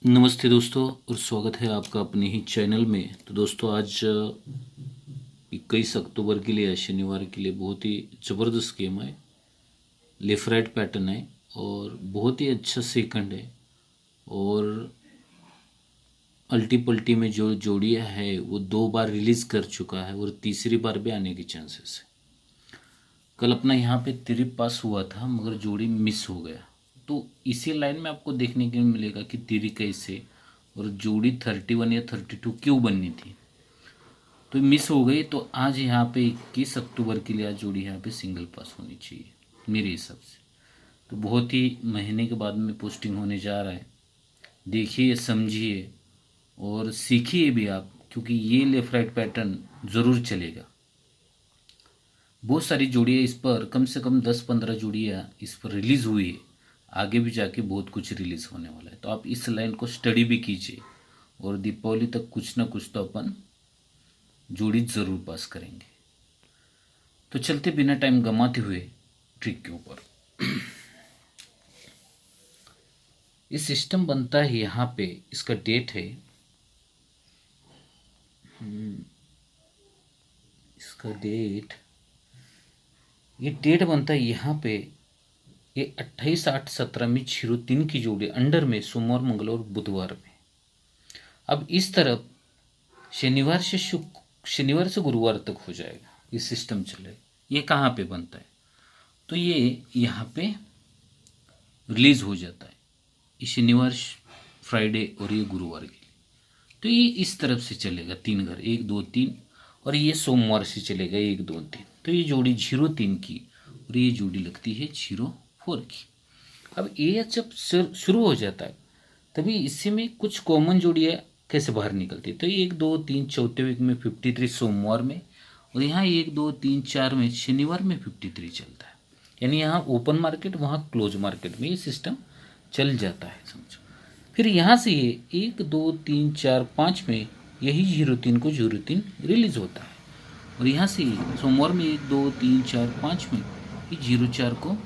नमस्ते दोस्तों और स्वागत है आपका अपने ही चैनल में। तो दोस्तों आज 21 अक्टूबर के लिए शनिवार के लिए बहुत ही ज़बरदस्त गेम है। लेफ्ट राइट पैटर्न है और बहुत ही अच्छा सेकंड है और अल्टी पल्टी में जो जोड़ियाँ है वो 2 बार रिलीज़ कर चुका है और तीसरी बार भी आने की चांसेस है। कल अपना यहाँ पे तिरिप पास हुआ था मगर जोड़ी मिस हो गया। तो इसी लाइन में आपको देखने के लिए मिलेगा कि तिरी कैसे और जोड़ी 31 या 32 क्यों बननी थी। तो मिस हो गई। तो आज यहाँ पे 21 अक्टूबर के लिए आज जोड़ी यहाँ पे सिंगल पास होनी चाहिए मेरे हिसाब से। तो बहुत ही महीने के बाद में पोस्टिंग होने जा रहा है। देखिए, समझिए और सीखिए भी आप, क्योंकि ये लेफ्ट राइट पैटर्न ज़रूर चलेगा। बहुत सारी जोड़ियाँ इस पर, कम से कम 10-15 जोड़ियाँ इस पर रिलीज़ हुई है। आगे भी जाके बहुत कुछ रिलीज़ होने वाला है। तो आप इस लाइन को स्टडी भी कीजिए और दीपावली तक कुछ ना कुछ तो अपन जोड़ी ज़रूर पास करेंगे। तो चलते बिना टाइम गंवाते हुए ट्रिक के ऊपर। ये सिस्टम बनता है यहाँ पे, इसका डेट है, इसका डेट, ये डेट बनता है यहाँ पे। ये 28-8-17 में 03 की जोड़ी अंडर में सोमवार मंगलवार बुधवार में। अब इस तरफ शनिवार से गुरुवार तक हो जाएगा, ये सिस्टम चले। ये कहाँ पे बनता है? तो ये यहाँ पे रिलीज हो जाता है, ये शनिवार फ्राइडे और ये गुरुवार के लिए। तो ये इस तरफ से चलेगा 3 घर, 1 2 3, और ये सोमवार से चलेगा 1 2 3। तो ये जोड़ी 03 की और ये जोड़ी लगती है 04 की। अब ये जब शुरू हो जाता है तभी इसी में कुछ कॉमन जोड़ियाँ कैसे बाहर निकलती है। तो 1 2 3 चौथे वीक में 53 सोमवार में, और यहाँ 1 2 3 4 में शनिवार में 53 चलता है। यानी यहाँ ओपन मार्केट, वहाँ क्लोज मार्केट में ये सिस्टम चल जाता है, समझो। फिर यहाँ से ये 1 2 3 4 5 में यही 03 को 03 रिलीज होता है, और यहाँ से सोमवार में 1 2 3 4 5 में ये 04 को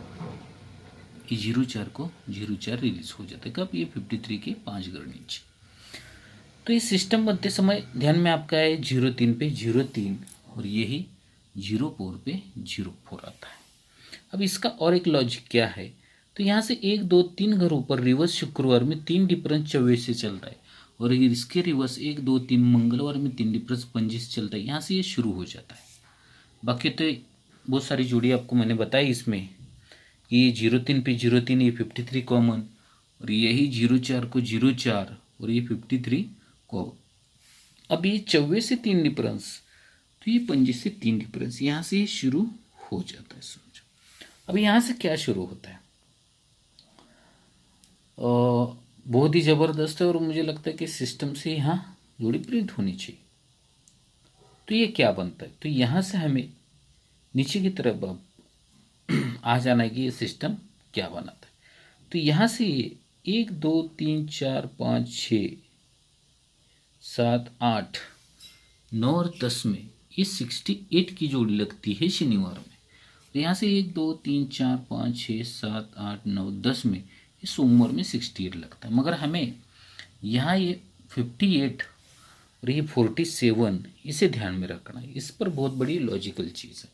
04 रिलीज हो जाता है। कब? ये 53 के 5 घर नीचे। तो ये सिस्टम बनते समय ध्यान में आपका है 03 पे 03 और यही 04 पे 04 आता है। अब इसका और एक लॉजिक क्या है? तो यहाँ से 1 2 3 घर ऊपर रिवर्स शुक्रवार में 3 डिफरेंस 24 से चल रहा है, और इसके रिवर्स 1 2 3 मंगलवार में 3 डिफरेंस 25 से चलता है। यहाँ से ये शुरू हो जाता है। बाकी तो बहुत सारी जोड़ी आपको मैंने बताई इसमें, ये 03 पे 03, ये 53 कॉमन, और यही 04 को 04 और ये 53 कॉमन। अब ये 24 से 3 डिफरेंस, तो ये 25 से 3 डिफरेंस, यहाँ से ये शुरू हो जाता है, समझो। अब यहाँ से क्या शुरू होता है? बहुत ही ज़बरदस्त है और मुझे लगता है कि सिस्टम से यहाँ जोड़ी प्रिंट होनी चाहिए। तो ये क्या बनता है? तो यहाँ से हमें नीचे की तरफ आ जाना है कि ये सिस्टम क्या बनाता है। तो यहाँ से ये 1 2 3 4 5 6 7 8 9 और 10 में ये 68 की जोड़ी लगती है शनिवार में। तो यहाँ से 1 2 3 4 5 6 7 8 9 10 में ये सोमवार में 68 लगता है। मगर हमें यहाँ ये 58 और ये 47 इसे ध्यान में रखना है। इस पर बहुत बड़ी लॉजिकल चीज़ है।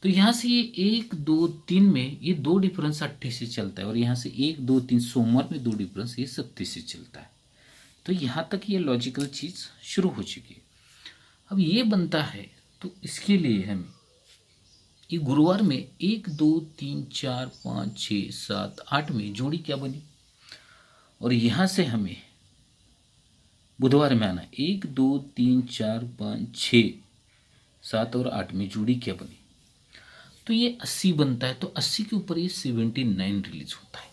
तो यहाँ से ये 1 2 3 में ये 2 डिफरेंस 28 से चलता है, और यहाँ से 1 2 3 सोमवार में 2 डिफरेंस ये 37 से चलता है। तो यहाँ तक ये लॉजिकल चीज़ शुरू हो चुकी है। अब ये बनता है, तो इसके लिए हमें ये गुरुवार में 1 2 3 4 5 6 7 8 में जोड़ी क्या बनी, और यहाँ से हमें बुधवार में आना 1 2 3 4 5 6 7 और 8 में जोड़ी क्या बनी। तो ये 80 बनता है। तो 80 के ऊपर ये 79 रिलीज होता है,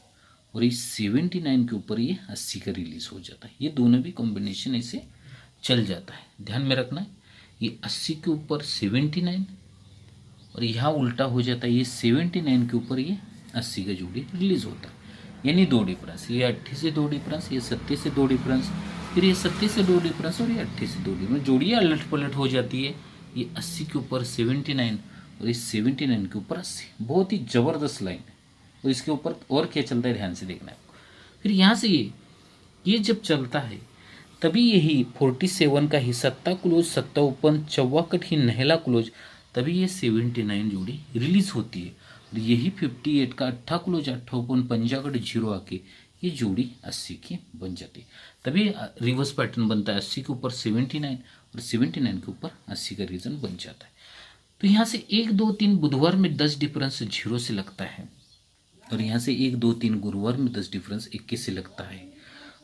और इस 79 के ऊपर ये 80 का रिलीज हो जाता है। ये दोनों भी कॉम्बिनेशन ऐसे चल जाता है, ध्यान में रखना है। ये 80 के ऊपर 79 और यहाँ उल्टा हो जाता है, ये 79 के ऊपर ये 80 का जोड़ी रिलीज होता है। यानी 2 डिफरेंस, ये 80 से 2 डिफरेंस, ये 70 से 2 डिफरेंस, फिर ये 70 से 2 डिफरेंस और ये 80 से 2 डिफरेंस, जोड़ियाँ अलट पलट हो जाती है। ये 80 के ऊपर 79 और इस 79 के ऊपर 80, बहुत ही ज़बरदस्त लाइन है। और इसके ऊपर और क्या चलता है ध्यान से देखना है। फिर यहाँ से ये ये जब चलता है तभी यही 47 का ही सत्ता क्लोज, सत्ता ओपन, चौवा कट ही नहला क्लोज, तभी ये 79 जोड़ी रिलीज होती है। और यही 58 का अट्ठा क्लोज, अट्ठा ओपन, पंजा कट, जीरो आके ये जोड़ी 80 की बन जाती है। तभी रिवर्स पैटर्न बनता है, 80 के ऊपर 79 और 79 के ऊपर 80 का रीजन बन जाता है। तो यहाँ से 1 2 3 बुधवार में 10 डिफरेंस 0 से लगता है, और यहाँ से 1 2 3 गुरुवार में 10 डिफरेंस 21 से लगता है।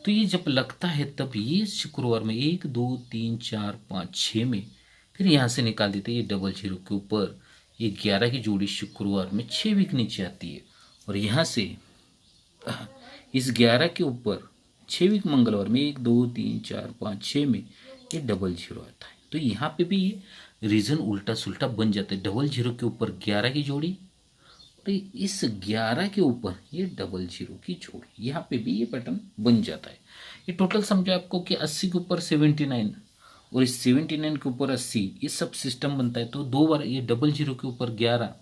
तो ये जब लगता है तब ये शुक्रवार में 1 2 3 4 5 6 में फिर यहाँ से निकाल देते हैं, ये डबल जीरो के ऊपर ये 11 की जोड़ी शुक्रवार में 6 वीक नीचे आती है, और यहाँ से इस 11 के ऊपर 6 वीक मंगलवार में 1 2 3 4 5 6 में ये डबल जीरो आता है। तो यहाँ पे भी ये रीजन उल्टा सुल्टा बन जाता है, डबल जीरो के ऊपर 11 की जोड़ी, तो इस 11 के ऊपर ये डबल जीरो की जोड़ी, यहाँ पे भी ये पैटर्न बन जाता है। ये टोटल समझो आपको कि 80 के ऊपर 79 और इस 79 के ऊपर 80, ये सब सिस्टम बनता है। तो 2 बार ये डबल जीरो के ऊपर 11,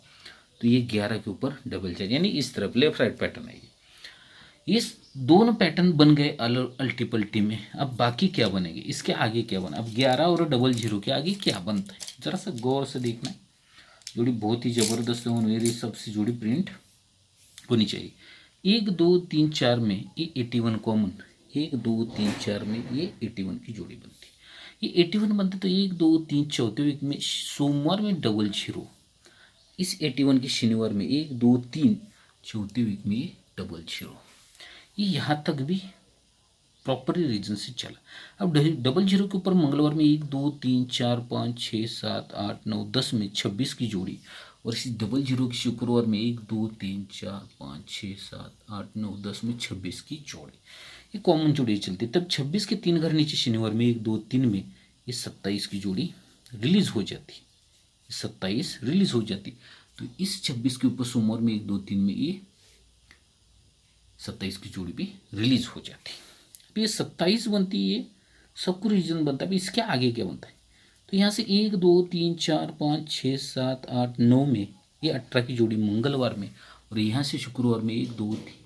तो ये 11 के ऊपर डबल जीरो, यानी इस तरफ लेफ्ट राइट पैटर्न है ये दोनों पैटर्न बन गए अल्टीपल्टी में। अब बाकी क्या बनेंगे, इसके आगे क्या बना, अब 11 और डबल जीरो के आगे क्या बनता है, जरा सा गौर से देखना है। जोड़ी बहुत ही ज़बरदस्त है, मेरी सबसे जोड़ी प्रिंट होनी चाहिए। 1 2 3 4 में ये 81 कॉमन, 1 2 3 4 में ये 81 की जोड़ी बनती है। ये 81 बनते तो 1 2 3 चौथे वीक में सोमवार में डबल जीरो, इस 81 की शनिवार में 1 2 3 चौथे वीक में ये डबल जीरो, ये यहाँ तक भी प्रॉपरली रीजन से चला। अब डबल जीरो के ऊपर मंगलवार में 1 2 3 4 5 6 7 8 9 10 में 26 की जोड़ी, और इसी डबल जीरो की शुक्रवार में 1 2 3 4 5 6 7 8 9 10 में 26 की जोड़ी, ये कॉमन जोड़ी चलती है। तब 26 के 3 घर नीचे शनिवार में 1 2 3 में ये 27 की जोड़ी रिलीज हो जाती, 27 रिलीज हो जाती। तो इस 26 के ऊपर सोमवार में 1 2 3 में ये 27 की जोड़ी भी रिलीज हो जाती। अब ये 27 बनती है, ये सबको रीजन बनता है। अब इसके आगे क्या बनता है, तो यहाँ से 1 2 3 4 5 6 7 8 9 में ये 18 की जोड़ी मंगलवार में, और यहाँ से शुक्रवार में 1 2 3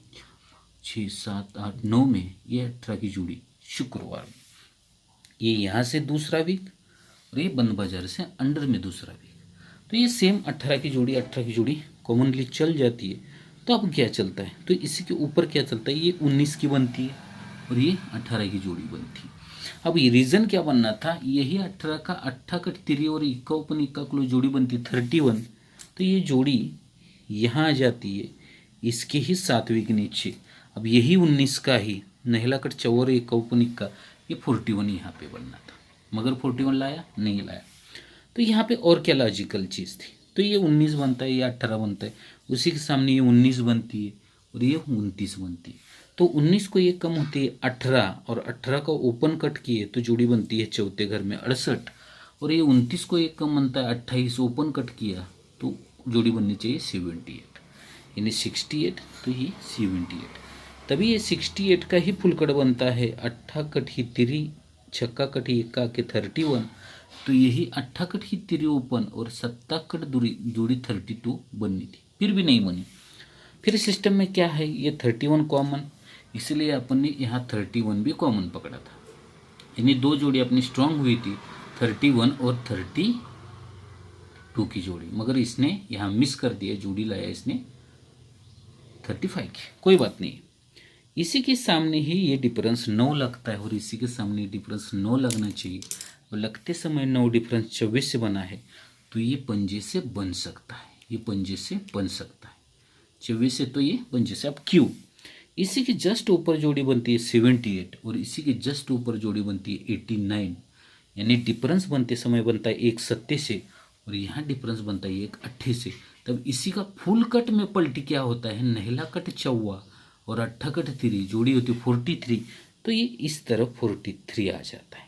6 7 8 9 में ये 18 की जोड़ी शुक्रवार में, ये यहाँ से दूसरा वीक, और ये बंद बाजार से अंडर में दूसरा वीक। तो ये सेम 18 की जोड़ी कॉमनली चल जाती है। तो अब क्या चलता है, तो इसी के ऊपर क्या चलता है, ये 19 की बनती है और ये 18 की जोड़ी बनती है। अब ये रीजन क्या बनना था, यही 18 का अट्ठा कट तिरी और इक्का ओपन इक्का क्लोज जोड़ी बनती है 31, तो ये जोड़ी यहाँ आ जाती है इसके ही 7वीं के नीचे। अब यही 19 का ही नहला कट चौर इक्का ओपन इक्का, ये 41 यहाँ पे बनना था, मगर 41 लाया नहीं लाया। तो यहाँ पे और क्या लॉजिकल चीज़ थी, तो ये 19 बनता है, ये 18 बनता है, उसी के सामने ये 19 बनती है और ये 29 बनती है। तो 19 को ये कम होती है 18, और 18 का ओपन कट किए तो जोड़ी बनती है चौथे घर में 68, और ये 29 को एक कम बनता है 28, ओपन कट किया तो जोड़ी बननी चाहिए 78, यानी 68, तो ये 78, तभी ये 68 का ही फुल कट बनता है। अट्ठा कट ही तिरी, छक्का कट ही इक्का के 31, तो यही 8 कट ही तिरी ओपन और 7 कट जोड़ी 32 बननी थी, फिर भी नहीं बनी। फिर सिस्टम में क्या है, ये 31 कॉमन, इसलिए अपन ने यहाँ 31 भी कॉमन पकड़ा था, यानी 2 जोड़ी अपनी स्ट्रांग हुई थी 31 और 32 की जोड़ी, मगर इसने यहाँ मिस कर दिया, जोड़ी लाया इसने 35 की, कोई बात नहीं। इसी के सामने ही ये डिफरेंस 9 लगता है, और इसी के सामने डिफरेंस 9 लगना चाहिए, और लगते समय 9 डिफरेंस 24 से बना है, तो ये पंजे से बन सकता है, ये पंजे से बन सकता है 24 से, तो ये पंजे से। अब क्यों, इसी के जस्ट ऊपर जोड़ी बनती है 78 और इसी के जस्ट ऊपर जोड़ी बनती है 89, यानी डिफरेंस बनते समय बनता है 1 7 से, और यहाँ डिफरेंस बनता है 1 8 से। तब इसी का फुल कट में पलटी क्या होता है, नहला कट चौवा और अट्ठा कट तिरी जोड़ी होती है 43, तो ये इस तरफ 43 आ जाता है।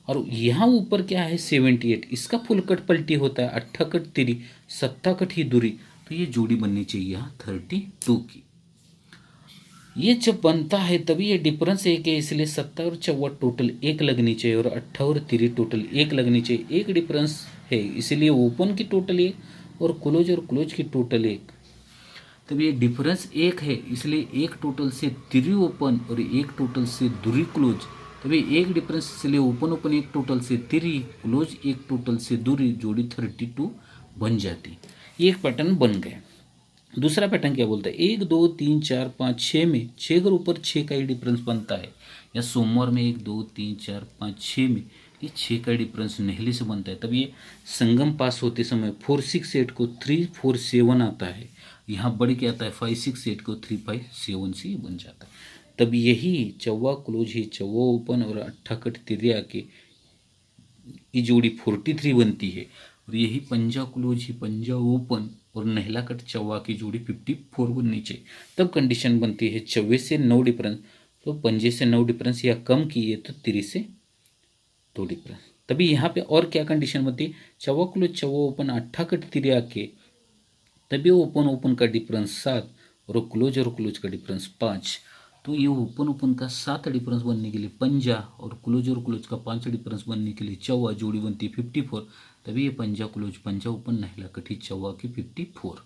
और यहाँ ऊपर क्या है 78, इसका फुल कट पलटी होता है अट्ठा कट तिरी 7 कट ही दूरी, तो ये जोड़ी बननी चाहिए यहाँ 32 की। ये जब बनता है तभी ये डिफरेंस 1 है, इसलिए 7 और 4 टोटल 1 लगनी चाहिए, और 8 और 3 टोटल 1 लगनी चाहिए। एक डिफरेंस है इसलिए ओपन की टोटल 1 और क्लोज की टोटल 1, तब ये डिफरेंस एक है, इसलिए एक टोटल से 3 ओपन और एक टोटल से 2 क्लोज। तभी एक डिफरेंस इसलिए ओपन ओपन एक टोटल से 3 क्लोज एक टोटल से 2 जोड़ी 32 बन जाती। ये एक पैटर्न बन गया। दूसरा पैटर्न क्या बोलता है, 1 2 3 4 5 6 में 6 के ऊपर 6 का ही डिफरेंस बनता है, या सोमवार में 1 2 3 4 5 6 में ये 6 का डिफरेंस नेहली से बनता है। तब ये संगम पास होते समय 4 6 8 को 3 4 7 आता है, यहाँ बढ़ के आता है 5 6 8 को 3 5 7 से बन जाता है। तब यही चौवा क्लोज ही चौवा ओपन और 8 कट तिरिया के ये जोड़ी 43 बनती है, और यही पंजा क्लोज ही पंजा ओपन और नहला कट चौवा की जोड़ी 54 बननी चाहिए। तब कंडीशन बनती है 24 से 9 डिफरेंस, तो पंजे से 9 डिफरेंस या कम किए तो 30 से 2 डिफरेंस। तभी यहाँ पे और क्या कंडीशन बनती है, चौवा क्लोज चौवा ओपन 8 कट तिरिया के, तभी ओपन ओपन का डिफरेंस 7 और क्लोज का डिफरेंस 5। तो ये ओपन ओपन का 7 डिफरेंस बनने के लिए पंजा और क्लोज का 5 डिफरेंस बनने के लिए चौवा जोड़ी बनती है 54। तभी ये पंजा ओपन नहला कठी चौवा की 54।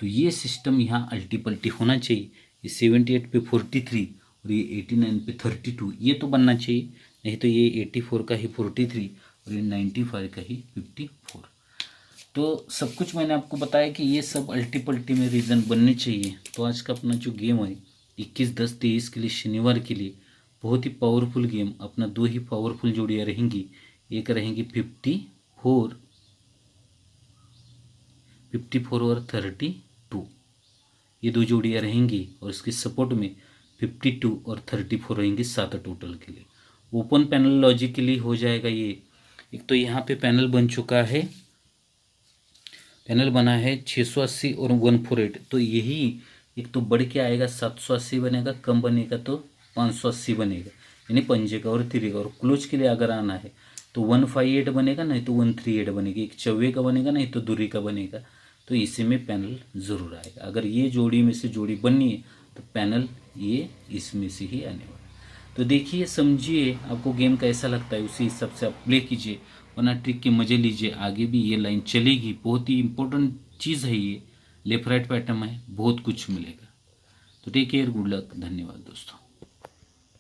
तो ये सिस्टम यहाँ अल्टी पल्टी होना चाहिए। ये 78 पे 43 और ये 89 पे 32 ये तो बनना चाहिए, नहीं तो ये 84 का ही 43 और ये 95 का ही 54। तो सब कुछ मैंने आपको बताया कि ये सब अल्टी पल्टी में रीज़न बनने चाहिए। तो आज का अपना जो गेम है 21-10-23 के लिए शनिवार के लिए बहुत ही पावरफुल गेम, अपना 2 ही पावरफुल जोड़ियाँ रहेंगी। एक रहेंगी 54 और 32, ये 2 जोड़ियाँ रहेंगी, और इसके सपोर्ट में 52 और 34 रहेंगी 7 टोटल के लिए। ओपन पैनल लॉजिकली हो जाएगा ये। एक तो यहाँ पे पैनल बन चुका है, पैनल बना है 680 और 148, तो यही एक तो बढ़ के आएगा 780 बनेगा, कम बनेगा तो 580 बनेगा, यानी पंजे का और तिरे का। और क्लोज के लिए अगर आना है तो 158 बनेगा, नहीं तो 138 बनेगा, एक चौवे का बनेगा, नहीं तो दूरी का बनेगा। तो इसी में पैनल ज़रूर आएगा। अगर ये जोड़ी में से जोड़ी बननी है तो पैनल ये इसमें से ही आने वाला। तो देखिए, समझिए, आपको गेम कैसा लगता है उसी हिसाब से आप प्ले कीजिए, वरना ट्रिक के मज़े लीजिए। आगे भी ये लाइन चलेगी, बहुत ही इंपॉर्टेंट चीज़ है ये, लेफ्ट राइट पैटर्न है, बहुत कुछ मिलेगा। तो टेक केयर, गुड लक, धन्यवाद दोस्तों।